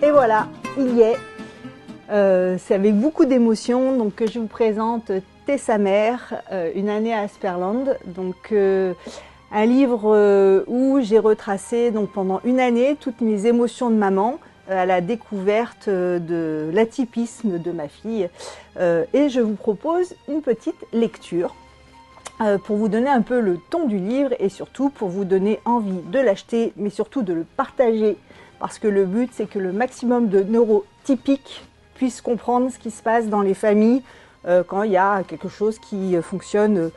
Et voilà, il y est. C'est avec beaucoup d'émotion donc, que je vous présente Tessa Mère, une année à Asperland. Donc, un livre où j'ai retracé donc, pendant une année toutes mes émotions de maman à la découverte de l'atypisme de ma fille. Et je vous propose une petite lecture pour vous donner un peu le ton du livre et surtout pour vous donner envie de l'acheter, mais surtout de le partager. Parce que le but, c'est que le maximum de neurotypiques puissent comprendre ce qui se passe dans les familles quand il y a quelque chose qui fonctionne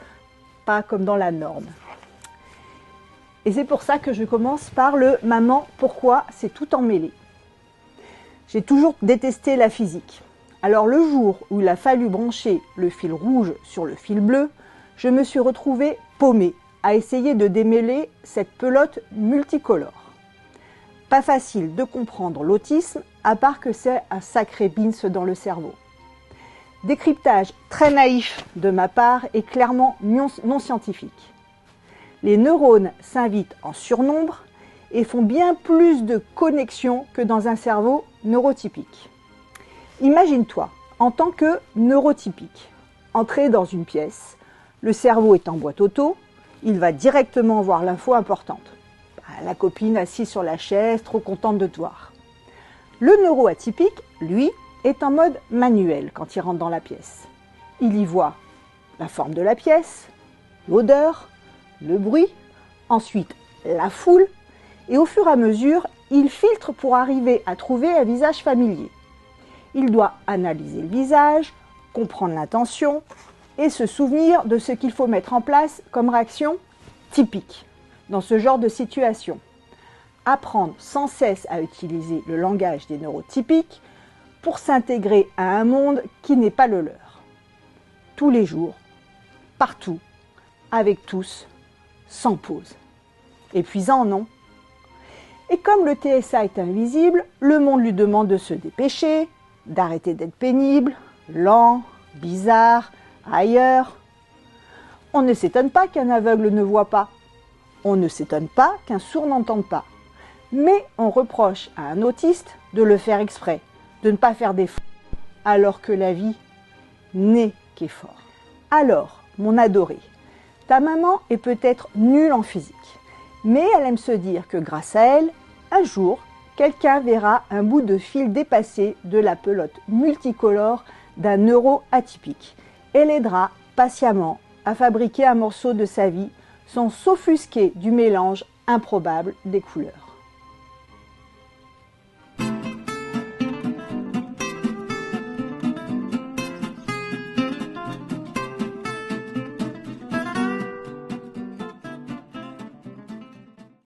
pas comme dans la norme. Et c'est pour ça que je commence par le « Maman, pourquoi c'est tout emmêlé ?» J'ai toujours détesté la physique. Alors le jour où il a fallu brancher le fil rouge sur le fil bleu, je me suis retrouvée paumée à essayer de démêler cette pelote multicolore. Pas facile de comprendre l'autisme, à part que c'est un sacré bince dans le cerveau. Décryptage très naïf de ma part et clairement non scientifique. Les neurones s'invitent en surnombre et font bien plus de connexions que dans un cerveau neurotypique. Imagine-toi, en tant que neurotypique, entrer dans une pièce, le cerveau est en boîte auto, il va directement voir l'info importante. La copine assise sur la chaise, trop contente de te voir. Le neuroatypique, lui, est en mode manuel quand il rentre dans la pièce. Il y voit la forme de la pièce, l'odeur, le bruit, ensuite la foule, et au fur et à mesure, il filtre pour arriver à trouver un visage familier. Il doit analyser le visage, comprendre l'intention et se souvenir de ce qu'il faut mettre en place comme réaction typique dans ce genre de situation. Apprendre sans cesse à utiliser le langage des neurotypiques pour s'intégrer à un monde qui n'est pas le leur. Tous les jours, partout, avec tous, sans pause. Épuisant, non? Et comme le TSA est invisible, le monde lui demande de se dépêcher, d'arrêter d'être pénible, lent, bizarre, ailleurs. On ne s'étonne pas qu'un aveugle ne voit pas. On ne s'étonne pas qu'un sourd n'entende pas. Mais on reproche à un autiste de le faire exprès, de ne pas faire d'efforts, alors que la vie n'est qu'effort. Alors, mon adoré, ta maman est peut-être nulle en physique, mais elle aime se dire que grâce à elle, un jour, quelqu'un verra un bout de fil dépassé de la pelote multicolore d'un neuro atypique et l'aidera patiemment à fabriquer un morceau de sa vie sans s'offusquer du mélange improbable des couleurs.